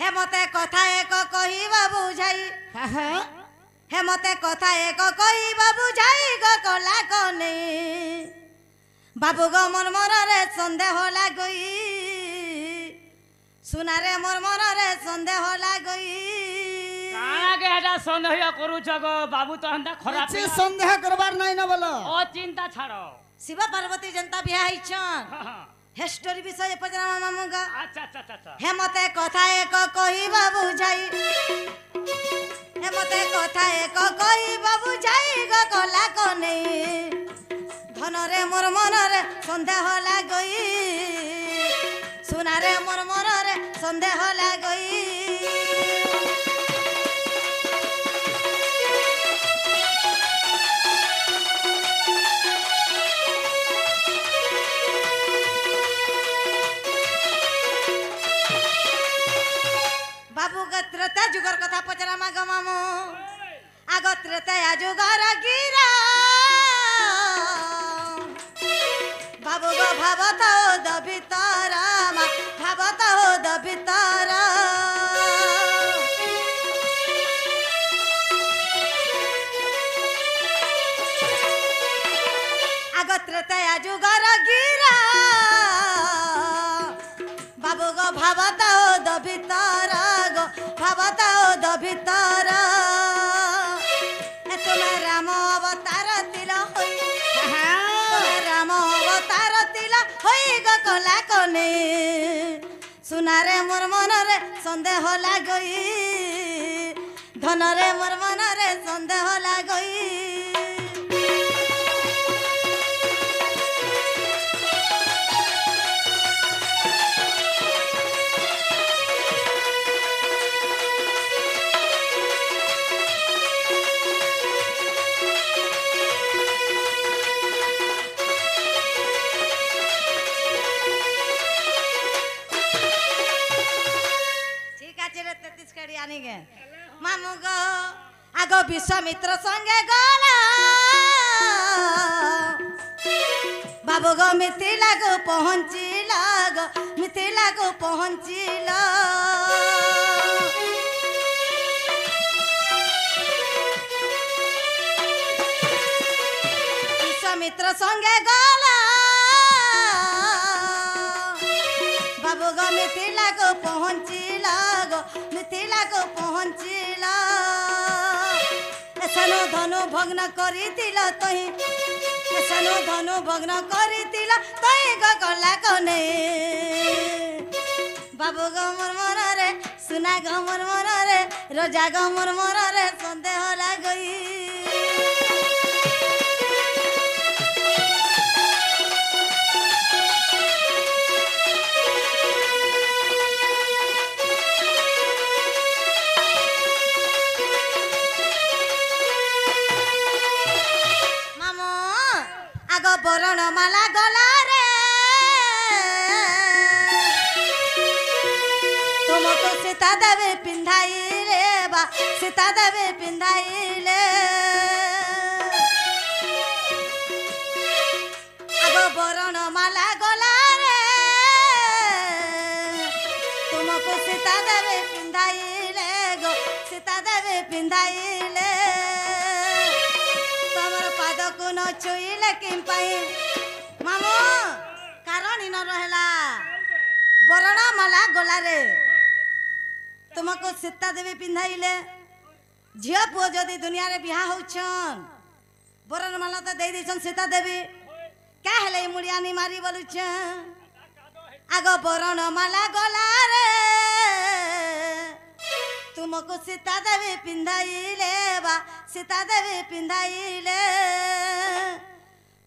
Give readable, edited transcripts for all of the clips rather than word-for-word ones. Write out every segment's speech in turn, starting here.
हे मते कथा एक कहिबा बुझाई हे मते कथा एक कहिबा बुझाई ग कला कने बाबू गो मोर मनरे सन्देह लागई सुनारे मोर मनरे सन्देह लागई कागे एटा सन्देह करूछ गो बाबू तो हंदा खराब से सन्देह करबार नहीं न बोलो ओ चिंता छाड़ो शिव पार्वती जनता बिहा हिचन हे स्टोरी विषय पजरा मामुगा अच्छा अच्छा अच्छा हे मते कथा एक कहिबा बुझाई हे मते कथा एक कहिबा बुझाई ग कला कने धनरे मोर मनरे सन्देह लागई सुनारे मोर मनरे सन्देह लागई बाबू गत्रता जुगर कथा पचरा माग मामू आगत्रता जुगर गिरा बाबू गो भावत हो द भीतर भावत हो द भीतर आगत्रता जुगर गिरा बाबू गो भावत हो द भीतर गो भावत हो द भीतर तुम राम अवतार तिला होई राम अवतार तिला होई ग कला कने सुनारे मोर मनरे सन्देह लागई धनरे मोर मनरे सन्देह लागई मामू गो आगो विश्वामित्र संगे गला बाबू गो मिथिला को पहुंचिला गो मिथिला को पहुंचिला विश्वामित्र संगे गला बाबू गो मिथिला को पहुंचिला गो मिथिला को पहुंचिला सनो धनु भग्न करितिला तही सनो धनु भग्न करितिला तही ग कला कने बाबू गो मोर मनरे सुना गो मोर मनरे रोजा गो मोर मनरे सन्देह लागई बरण माला गला रे तुमको सीता देवी पिंधाइले बा सीता देवी पिंधाइले आगो बरण माला गला रे तुमको सीता देवी पिंधाइले गो सीता देवी पिंधाइले तमर पाद को न छुइले किम पाई मामू कारण इन रहला बरणा माला गला रे तुमको सीता देवी पिंधाइले झिया पुओ जदी दुनिया रे बिहा होछन बरण माला तो दे देछन सीता देवी का हेले मुड़ियानी मारी बोलुछन आगो बरण माला गला रे तुमको सीता देवी पिंधाइले बा सीता देवी पिंधाइले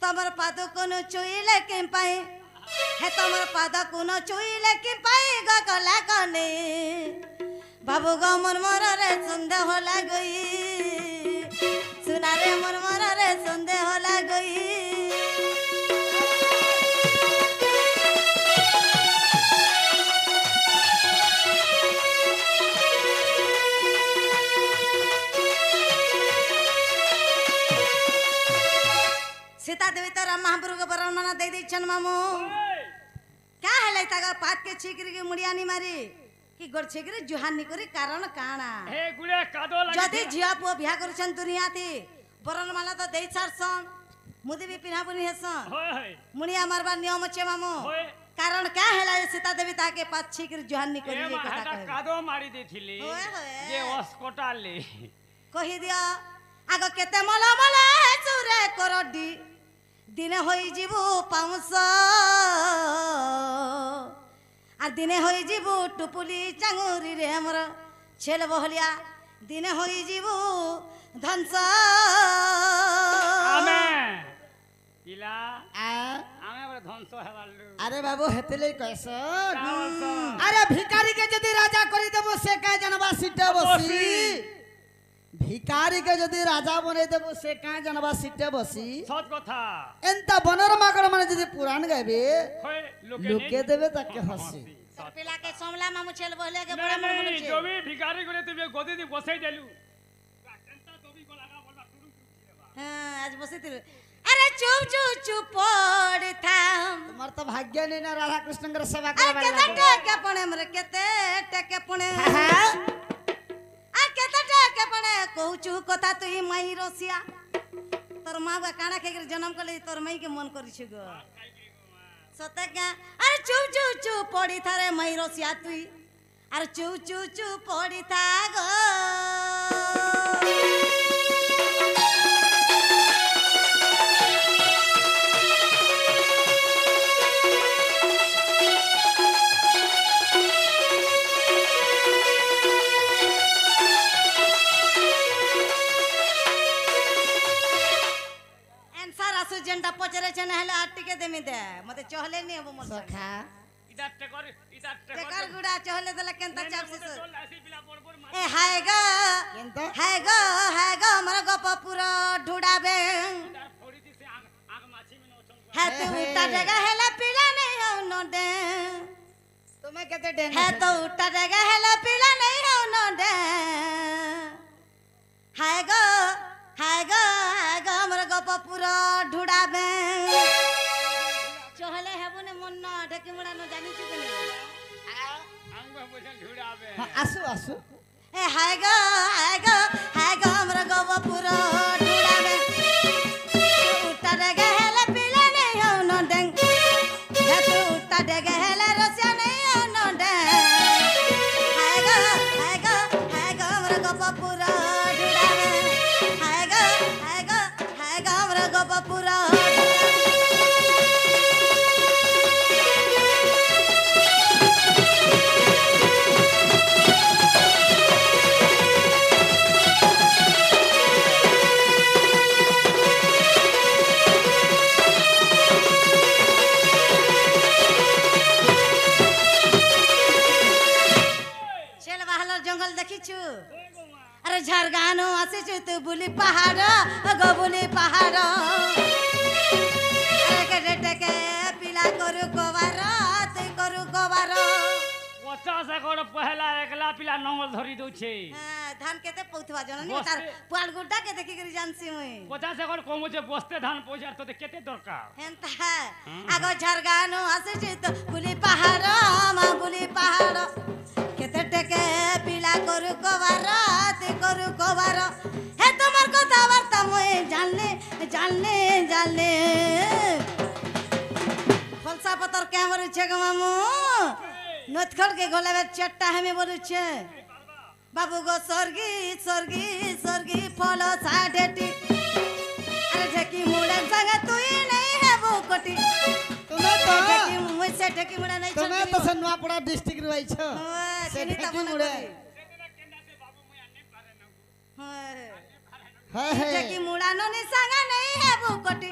तमर पाद को न छुइले किम पाई हे तमर पाद को न छुइले किम पाई ग कला कने बाबू गो मोर मनरे सन्देह लागई सुनारे मोर मनरे सन्देह लागई सीता देवी तो राम महाप्रभु को बरण दे दी मामू क्या है तागा पात के छीकरी की मुड़ियानी मारी कि गड़छेगिरी जुहानी करी कारण काना हे गुड़े कादो जदि लगे झिया पुओ बिहा करुछन दुनिया थी बरनमाला तो देई छारसन मुदी भी पिन्हा बुनी हेसन होय मुनिया मारबा नियम छे मामो होय कारण क्या हेला ये सीता देवी ताके पाछी कर जुहानी करी ए ये कथा माटा कहे कादो मारी देथिली होय, होय। जे अस्पताले कहि दिया आगो केते मला मला चुरे करडी दिने होई जीवु पाउस आ दिने होई जीवु टुपुली चांगुरी रे हमर छेल बहलिया दिने होई जीवु धनस आमे इला आ, आमे बरे ध्वंस हेबालु अरे बाबू हेतले कैसन चावल अरे भिखारी के यदि राजा करी देबो से का जनबा सीटे बसी भिखारी के यदि राजा बने देबो से का जनबा सीटे बसी सत कथा एंता बनर माकड़ माने यदि पुराण गाइबे होय लोके देबे ताके हसी पिला के सोमला मामू छेल बहलिया के बड़ा नहीं मन नहीं छे जो भी भिखारी गुले तुमे गोदी दी बसाई देलु केंता दोबी को लगा बोलबा तुरु तुरु हां आज बसितिर अरे चुप चुप चुप पड़ था तुम्हार तो भाग्य नहीं ना राधा कृष्ण के सेवा अरे करबा केते टके पणे मरे केते टके पणे आ केते टके पणे कहूचु कथा तुई मई रसिया तोर माँ बा काना खाई जन्म कले तोर मई के मन करिछु गो सते क्या अरे चुप चुप चुप पड़ी थारे मई रसिया तुई अरे चुप चुप चुप पड़ी था गो जेंटा पचरे छे नहले आटी के देमी दे मते चहले नहीं हबो मोर सखा इधर टेकर गुड़ा चहले देला केनता चापसी तो लासी पिला बोर बोर ए हाय गो केनता हाय गो हमर गप पूरा ढुडाबे मार फोड़ी दी से आग माछी में नोचन है तू उठा जगह हेला पीला नहीं हो नो दे तुम्हें कहते डेंग है तो उठा जगह हेला पीला नहीं हो नो दे हाय गो हमर गप पूरा ढुडाबे चहले हेबो ने मन न ढेकी मुड़ा न जानि छु के नहीं आंग में बोझन ढुड़ावे आसु आसु ए हाय गो हमर गप पूरा ढुडाबे उठा जगह हेला पीला नहीं हो नो दे है तो उठा जगह हेला रसिया नहीं हो नो दे हाय गो हमर गप पूरा ढुडाबे हाय गो हमर गप पूरा छेल बाहलर जंगल देखिछु अरे झरगानो आसिछु तू बुली पहाड़ गो बुली पहाड़ अरे के टेके पिला करू कोबार तू करू कोबार 50 एकड़ पहला एकला पिला नंगल धरी दउ छे धान केते पौथवा जननी बस्ते। तार पुआल गुड्डा के देखि करी जानसी मुई 50 एकड़ कोमो जे बस्ते धान पहुंचार तो केते दरकार हेंता आगो झरगानो आसिछु तू बुली पहाड़ मा बुली पहाड़ केते टेके पिला करू कोबार तू करू कोबार हे तुम्हार কথা বার্তা মই জানলে फलसा पतर कैमर छे ग मामू नथखड़ के गोला में चट्टा हमें बोलू छे बाबू गो स्वर्गी फल साडेटी अरे ढेकी मुड़े संग तुई नहीं है वो कोटी ढेकी मुझ से ढेकी मुड़ा नहीं तुम्हें तो सनवापड़ा डिस्ट्रिक्ट रही छ से चली ढेकी तब मुड़े है ढेकी मुड़ा नो नि संग नहीं है वो कोटी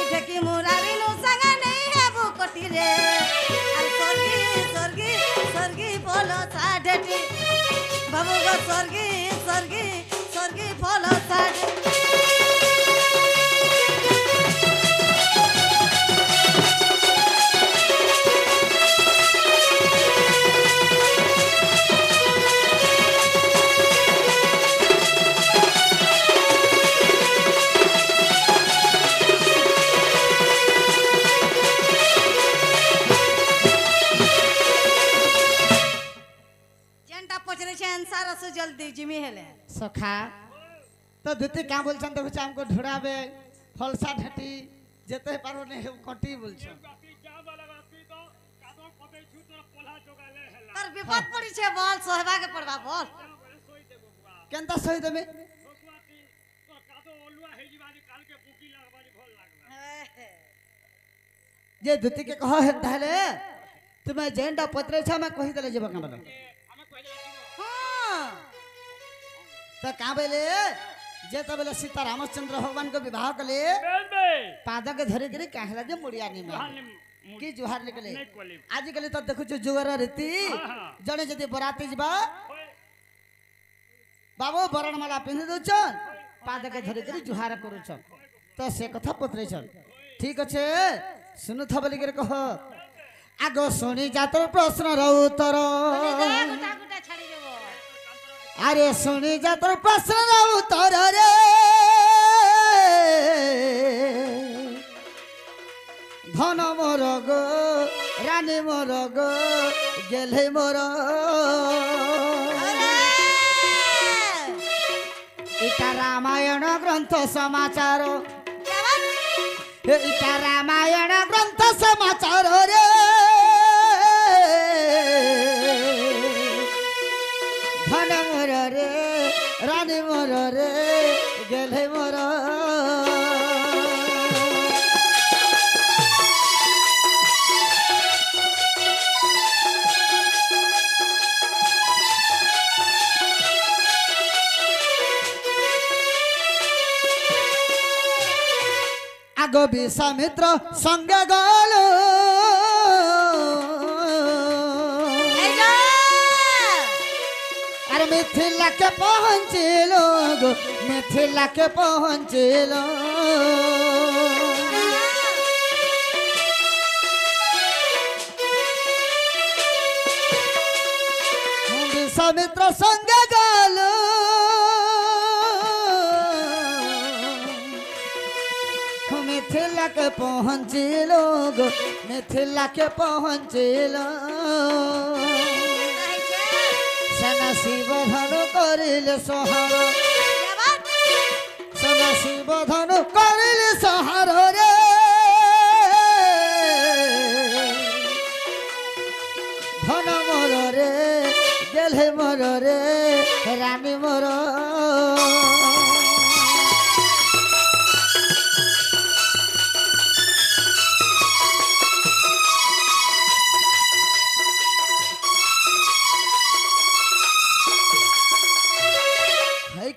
ढेकी मुड़ा री नो संग नहीं है वो कोटी रे अरे स्वर्गी फल साडेटी बाबू गो स्वर्गी फल साडेटी पचरे छे आंसर असु जल्दी जिमी हेले सखा तो धुती क्या बोलछन देखो हमको ढुड़ाबे फलसा ढटी जेते पारो ने कटी बोलछन बाकी क्या वाला बाकी तो कादो कबे छु तो पोला जोगाले हेला तर विपद पड़ी छे बोल सोहबा के पड़बा बोल बोले सोई देबो बुआ केनता सही देबे सोसवाती तो कादो ओलुआ हे जीवानी काल के बुकी लागबानी भल लागला जे धुती के कह है ताले तुम्हें जेंडा पत्रे छ मैं कहि देले जेबा कामला हमें कहले जीवो हां तो का बेले जे तो बेले सीता रामचंद्र भगवान को विवाह कले बेल बे पादा के धरे गिरी कहला जे मुड़िया नी में हां की जुहार निकले नहीं कोली आज कल तो देखु जो जुगर रीति जने जदी बराती जीवा बाबू बरण माला पिंधि दउछन पाद के धरि करी जुहार करूछन तो से कथा पत्रे छन ठीक अच्छे सुनु था बोली के कह आगो सुनी जातर प्रश्न रो उत्तर गुटा गुटा छाड़ी देबो अरे सुनी जातर प्रश्न रो उत्तर रे धन मोर गो रानी मोर गो गेले मोर अरे इटा रामायण ग्रंथ समाचार क्या बात इटा रामायण ग्रंथ समाचार रे धन मोर रे रानी मोर रे गेले मोर आगो विश्वामित्र संग गलो अरे मिथिला के पहुँचिलो गो मिथिला के पहुँचिलो विश्वामित्र संग गलो मिथिला के पहुँचिलो गो मिथिला के पहुँचिलो सेना शिव धनु करिले सहार क्या बात सेना शिव धनु करिले सहार रे धन मोर रे गेले मोर रे रानी मोर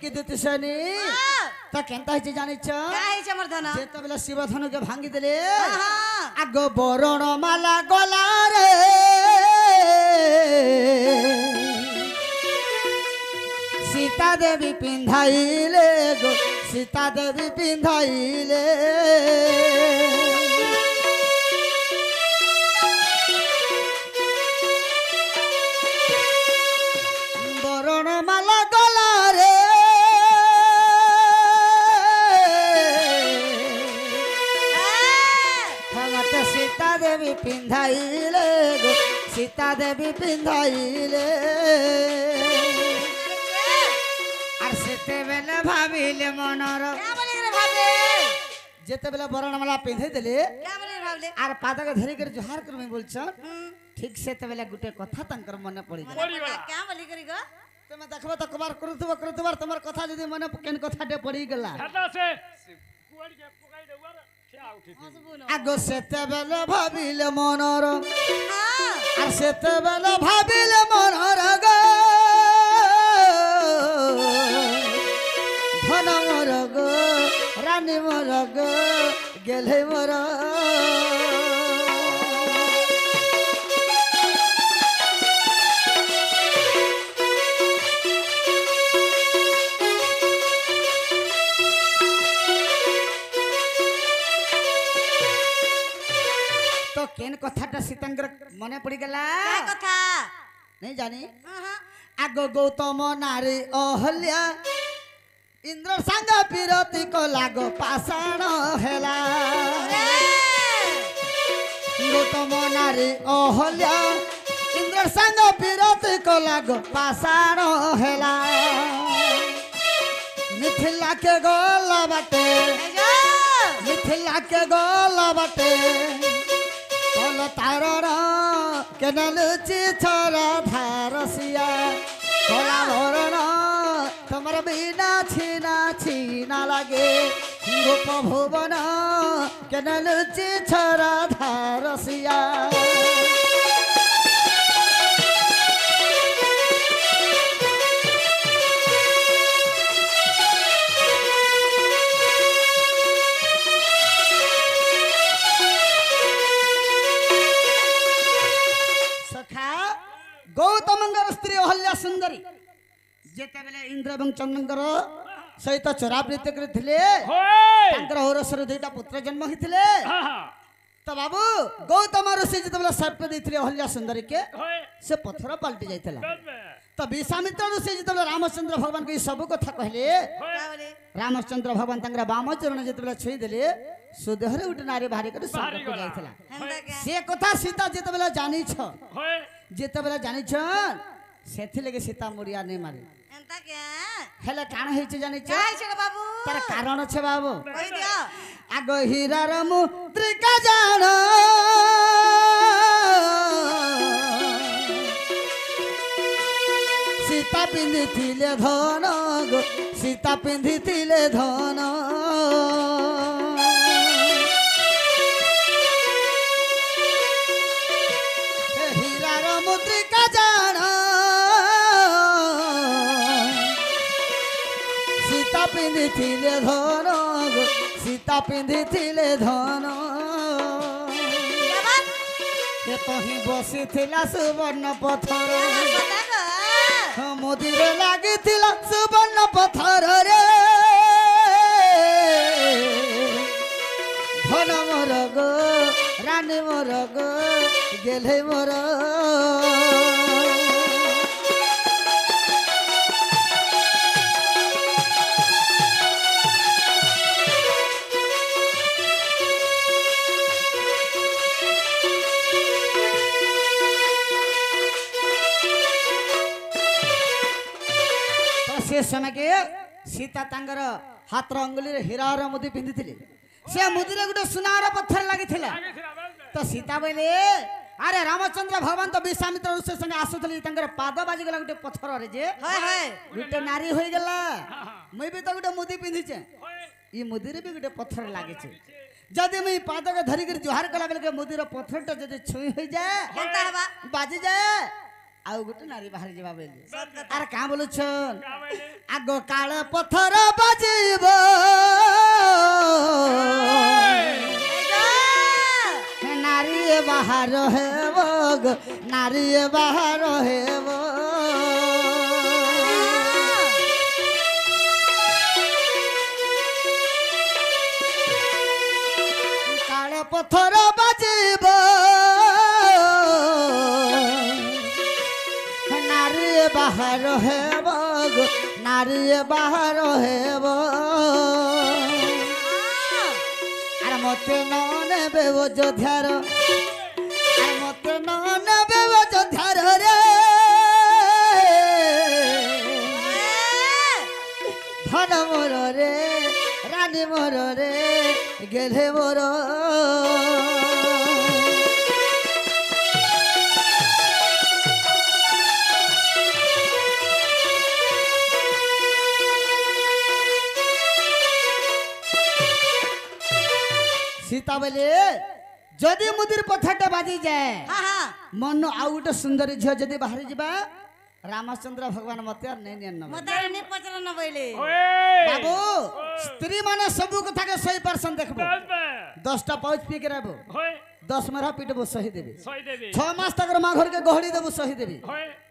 की देते सनी तो केनता हिचे जानि छ क्या है छे मर्दन जेते बेला शिव धनु के भांगी देले हां आगो बरण माला गला रे सीता देवी पिंधाइले गो सीता देवी पिंधाइले बरण माला गला रे मत सीता देवी पिंधाइले गो सीता देवी पिंधाइले আর সেতেবেলে ভাবিলে মনর क्या बोले रे भाभी যেতেবেলে বরণমালা পিঁধে দিলে क्या बोले रे भाभी আর পাদকে ধরে করে জোহার করবে বলছ ঠিক সেতেবেলে গুটে কথা তাঙ্কর মনে পড়ি যায় क्या बोली करी गो তুমি দেখবে তো কবার করুতবার তোমার কথা যদি মনে কেন কথাটে পড়ি গেলা हटा से कुआड़ के पकाई देवर क्या उठी थी हसबुनो আগো সেতেবেলে ভাবিলে মনর हां আর সেতেবেলে ভাবিলে মনর গো ধন মোর গো রানী মোর গো গেলে মোর तो केन कथाटा सीतांकर मने पड़ी गला क्या कथा नहीं जानी हां आगो गौतम नारी अहल्या इंद्र संग पिरती को लागो पाषाण हेला गौतम नारी अहल्या इंद्र सिगरेट संग बिरती को लागो पाषाण हेला मिथिला के गोला बाटे मिथिला के गोला बाटे कल तारण केनल छोरा धारसिया कला भरण तमर बिना छीना छीना लागे गोप भुवन केनल छोरा धारसिया गौतमंगर स्त्री अहल्या सुंदरी जेते बेले इंद्र एवं चंद्रंकर सहित चोरा प्रीति करथिले तांकर औरसर दुईटा पुत्र जन्म होइथिले तो बाबू गौतम ऋषि जेते बेले सर्प दैथिले अहल्या सुंदरी के से पत्थर पलटि जाइथिला तो विश्वामित्र ऋषि जेते बेले रामचंद्र भगवान के सब कथा कहले रामचंद्र भगवान तांकर वाम चरण जेते बेले छुई देले सुदेहरे उठ नारी बाहरी कर स्वर्ग को जाइथिला से कथा सीता जेते बेले जानि छ जेते बेले जानि छ सेथि लगे सीता मुड़िया नै मारे एंता के हेले कान हेछ जानि छ काय छ बाबू तार कारण छ बाबू कहि दियो आगो हीरार मुद्रिका जान सीता पिंधिथिले धन गो सीता पिंधिथिले धन हीरार मुद्रिका जान सीता पिंधिथिले धन गो सीता पिंधिथिले धन ये तो ही बसिथिला सुवर्ण पत्थर मोदीर लागिथिला सुवर्ण पत्थर रे धन मोर गो रानी मोर गो गेले मोर से समय के सीता तांगर हाथ अंगुली हीरार मुदी पिंधिथिले से मुदी रे गुटे सुनार पत्थर लागिथिला तो सीता बोले अरे रामचंद्र भगवान तो विश्वामित्र ऋषि संगे आसुथली तांगर पाद बाजी गला गुटे पत्थर रे जे गुटे नारी होई गेला मैं भी तो गुटे मुदी पिंधिचे ई मुदी रे भी गुटे पत्थर लागिचे जदि मैं पाद के धरि कर जोहार कला बेल के मुदी रे पत्थर टा जदि छुई होई जाए केनता हबा बाजी जाए आउ गुटे नारी बाहर जेबा बेले अरे का बोलु छन आगो काळ पत्थर बाजीबो नारी बाहर हेबो गो नारी बाहर हेबो काळ पत्थर बाजीबो नारी बाहर हेबो गो नारी बाहर हेबो आर मते न नेबे अयोध्यार आर मते न नेबे अयोध्यार रे धन मोर रे रानी मोर रे गेले मोर सीता बोले जदि मुदिर पत्थरटा बाजी जाए हां हां मन आउ गोटे सुंदर झियो जदि बाहर जिबा रामचंद्र भगवान मते नै नेन मते नै पचर न बइले बाबू स्त्री माने सब कथा के 100% देखबो 10टा पाउच पी के रहबो 10 मरा पीटबो सही देबे 6 मास तक मा घर के गहड़ी देबो सही देबे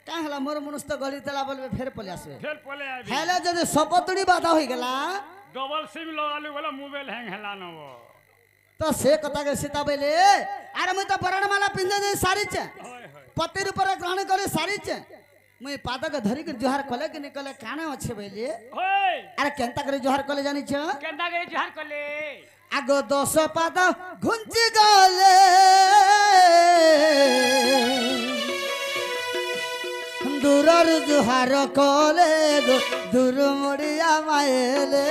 का हला मोर मनुष्य तो गली तला बोलबे फेर पले आसबे हेले जदि सपतुड़ी बाधा होई गेला डबल सिम लगालु वाला मोबाइल हैंग हला नबो तो से कथा के सीता बोले अरे मुई तो बरणमाला पिंधे दे सारी छे पति ऊपर ग्रहण करे सारी छे मुई पाद के धरि के जोहार कले कि निकले काने अच्छे बोले अरे केंता करे जोहार कले जानि छ केंता करे जोहार कले आगो 10 पाद घुंची गले দূরর জুহার কলে গো দূর মুড়িয়া মায়েলে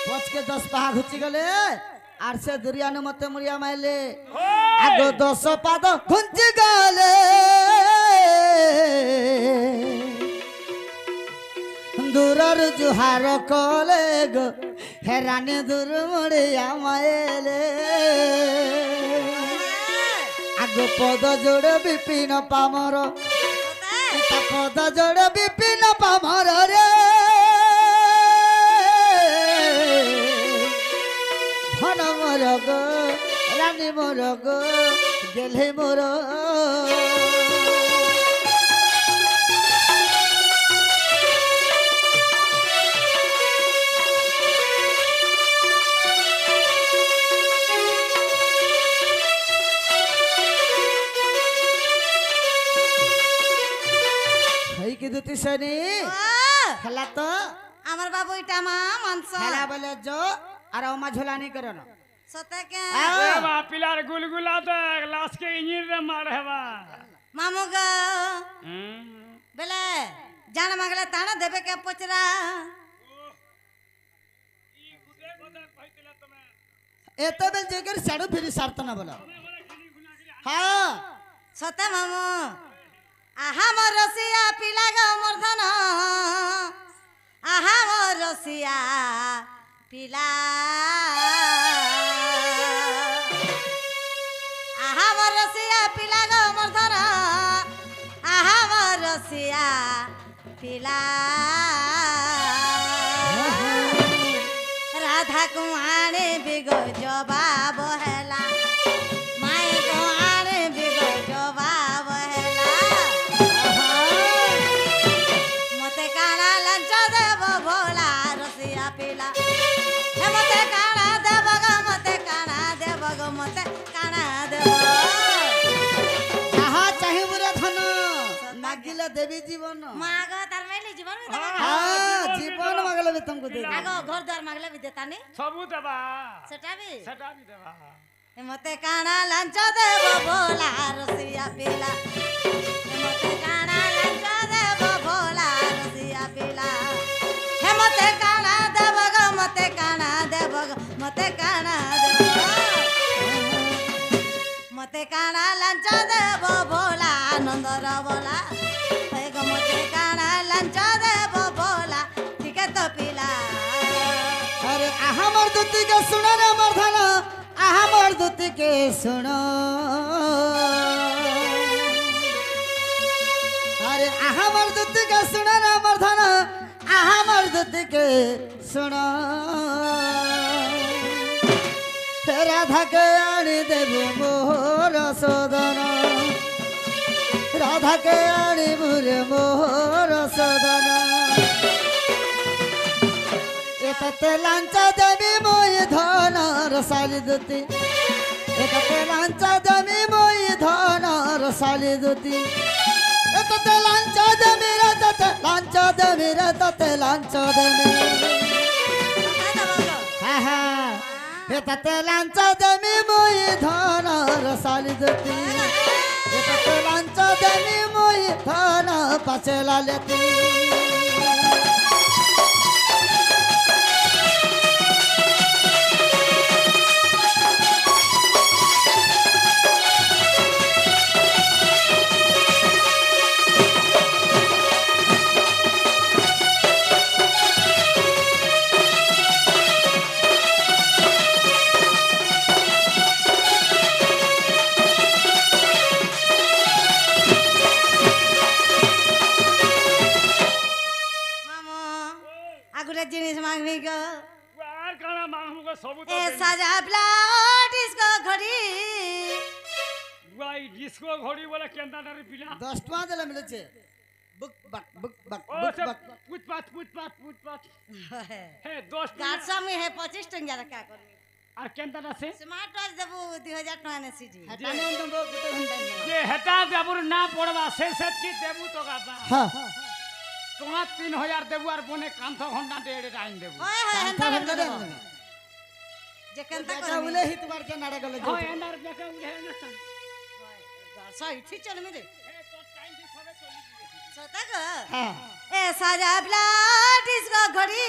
পচকে 10 পাহা ঘুচি গলে আর সে দুরিয়ানো মতে মুড়িয়া মাইলে আগ 10 পাদ ঘুঞ্চি গলে দূরর জুহার কলে গো হেরানি দূর মুড়িয়া মাইলে আগ পদ জোড় বিপিন পামর তা পদ জোড় বিপিন পামর রে ধন মোর গো রানী মোর গো গেলে মোর কি দুটি শনি খেলা তো আমার বাবু এটা মা মানস খেলা বলে জো আর ওমা ঝোলানি করন সতে কে এবা পিলার গুলগুলা তো লাশ के इंजन रे मार हेबा মামু গো বেলে জান মাগলে তানা দেবে কে পচরা ई गुदे गुदे কইতলে তুমি এতে বেল জেগের সাড়ু ফিরি সারত না বলো হ্যাঁ সতে মামু আহা মোর রসিয়া পিলা গো মোর ধন আহা মোর রসিয়া পিলা আহা মোর রসিয়া পিলা গো মোর ধন আহা মোর রসিয়া পিলা রাধা কুমারে বিগো জবাব হেলা মায়ে কুমারে বিগো জবাব হেলা মতে কানা লঞ্চ দেব ভোলা রসিয়া পিলা হে মতে কানা দেব গো মতে কানা দেব গো মতে কানা দেব যাহা চাহিব রে ধন মাগিলে দেবী জীবন মা গো তার মেলি জীবন বি দেবা হ্যাঁ জীবন মাগলে বি তুমকো দে আগো ঘর দ্বার মাগলে বি দেতানি সবু দেবা সেটা বি দেবা হে মতে কানা লঞ্চ দেব ভোলা রসিয়া পিলা হে মতে কানা লঞ্চ দেব ভোলা রসিয়া পিলা হে মতে কানা দেব গো মতে কানা দেব গো মতে কানা দেব মতে কানা লঞ্চ দেব ভোলা আনন্দর বলা হে গো মতে কানা লঞ্চ দেব ভোলা ঠিকে তো পিলা अरे आहामर दुती के सुनो रे मोर धन आहामर दुती के सुनो अरे आहामर दुती के सुनो रे मोर धन आहामर दुती के सुनो राधा के आनी देबु मोर सदन राधा के आनी मुरे मोर सदन এটাতে লাঞ্চা দেবী মই ধন রসালি দুতি এটাতে লাঞ্চা দেবী মই ধন রসালি দুতি এটাতে লাঞ্চা দেবী রে তাতে লাঞ্চা দেবী রে তাতে লাঞ্চা দেবী হ্যাঁ হ্যাঁ এটাতে লাঞ্চা দেবী মই ধন রসালি দুতি এটাতে লাঞ্চা দেবী মই ধন পাচে লালেতি जिनिस मांगने को यार खाना मांगूंगा सबू तो ए साजा ब्लाउज इसको घड़ी भाई डिस्को घड़ी वाला केंदा डरे पिला 10 टका देले मिले बुक बक ओ बुक सब बक पूछ पाछ हे 10 गार्सा में है 25 टंका रखा कर আর কেনটা আছে स्मार्ट वॉच देबो 2000 टका ने सीडी हटाने हम तो गुटे घंटा যে হেটা দেবুর না পড়বা সে সেট কি দেবু তো গাবা हां তোমার 3000 দেবু আর বনে কান্থ ঘন্টা ডেড়ে টাইম দেবু ओए है घंटा हंता घंटा देबो যে কেনতা দেখা করবি বলে হি তোমার যে নাড়ে গলে হয় এনার বেটা উঠে না চান সহি চলমি রে এ তোর টাইম দি সবে চলি গিয়ে সতা গো হ্যাঁ এ সাজা ব্লাড ডিস্কো ঘড়ি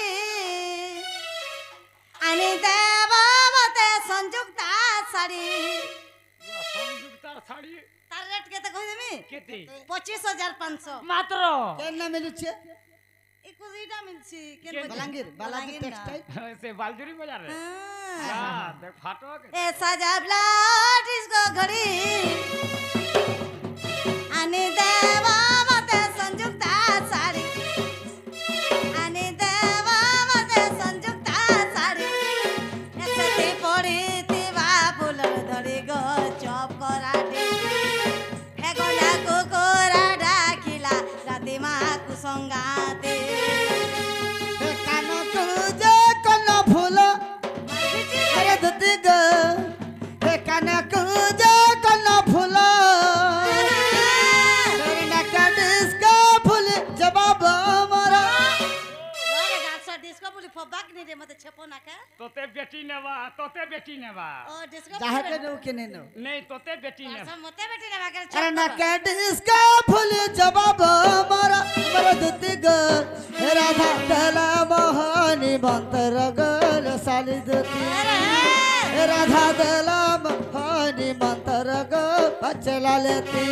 আনি দেব মতে সংযুক্তা শাড়ি সংযুক্তার শাড়ি তার রেট কেতে কই দেমি কেতে 25,500 মাত্র কেন না মিলুছে এই কুদিটা মিলছি কেন কেন? কইতে? বালাঙ্গীর বালাজি বালাঙ্গীর না। টেক্সটাইল সে বালজুরি বাজারে হ্যাঁ। দেখ ফাটক এ সাজা ব্লাড ডিস্কো ঘড়ি আনি দেব মতে সংযুক্তা শাড়ি আনি দেব মতে সংযুক্তা শাড়ি এসেতে পড়িଥିବା ফুলর ধরি গো চপ করাটি হে গলা কুকুরা ডাকিলা রাতি মা কুসঙ্গাতে কান কুজে কোন ফুল আরে ধুতি গো হে কান কুজে কোন ফুল করনা কাডিসকা ফুল জবাব মোরা ঘরে গাছ ডিস্কো বলি ফবাক নি রে মতে ছেপো না কে তোতে বেটি নেবা ও ডিস্কো যাহাকে নো কেনে নো নেই তোতে বেটি নেবা গাছ মতে বেটি না বাকে করনা কাডিসকা ফুল জবাব মোরা মোর ধুতি গো হে রাধা দলা মোহনী বন্তর গল সালি ধুতি হে রাধা দলা মোহনী বন্তর গো চলা লেতি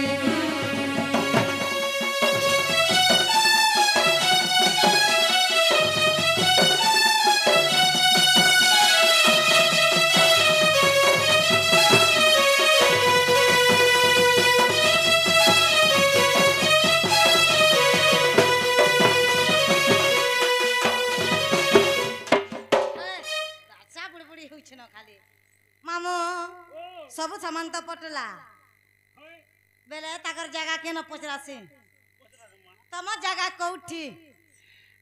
গাছা বুড়ি বুড়ি হইছে না খালি মামু সবু সামান তো পটলা বেলে তাকর জায়গা কেন পচরাছি তোমার জায়গা কোউঠি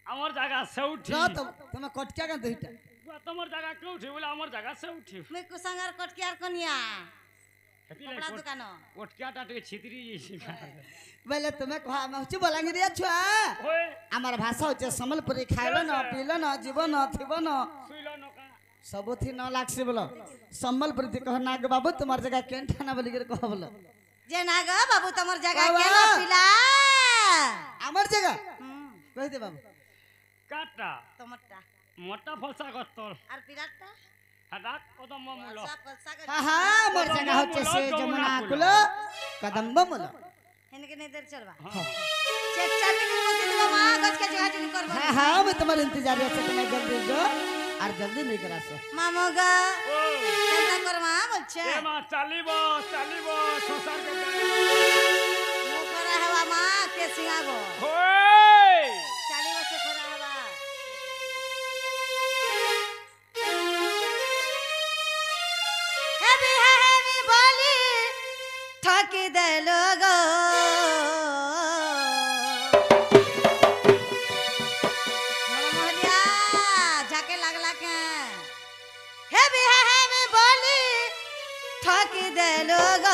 আমার জায়গা সেউঠি র তো তুমি কটকা কেন দুইটা তোমার জায়গা কেউঠি বলে আমার জায়গা সেউঠি মুই কুসাঙ্গার কটকি আর কনিয়া কপড়া দোকান ওটকাটা টিকে ছিতরি যাইছি বলে তুমি কহ আমি হচ্ছে বলাঙ্গিরিয়া ছুয়া ওই আমার ভাষা হচ্ছে সম্বলপুরি খাইল ন পিল ন জীবন থিব ন শুইল নকা ସବୁଥି ନ ଲାଗ୍ସି ବୋଲ ସମ୍ବଲପୁରୀ କହ ନାଗ ବାବୁ ତୁମର ଜାଗା କେନ୍ ଠାନା ବୋଲିକିରି କହ ବୋଲ যে না গো বাবু তোমার জায়গা বাবা! কেন পিলা আমার জায়গা হুম, কইতে বাবু কাটা তোমারটা মোটা ফলসা গতর আর পিলারটা হাদা কদম মূল সব কলসা করে হা হা আমার জায়গা হচ্ছে সে যমুনা কুল কদম্ব মূল হেনকে নেই দের চলবা চেক চাবি কি মতে দিব মা গজকে জায়গা জমি করব হ্যাঁ হ্যাঁ আমি তোমার ইন্তজার আছে তুমি জলদি যো আর জলদি নিয়ে করে আসো মামু গো ও চিন্তা করমা বলছে এ মা চালিব সংসার কে মুখরা হওয়া মা কে সিঙাবো ওই চালি বছর খরা হওয়া হেবি হেবি বলি ঠকি দেল গো মরমহলিয়া ঝাকে লাগলা কে হেবি হেবি বলি ঠকি দেল গো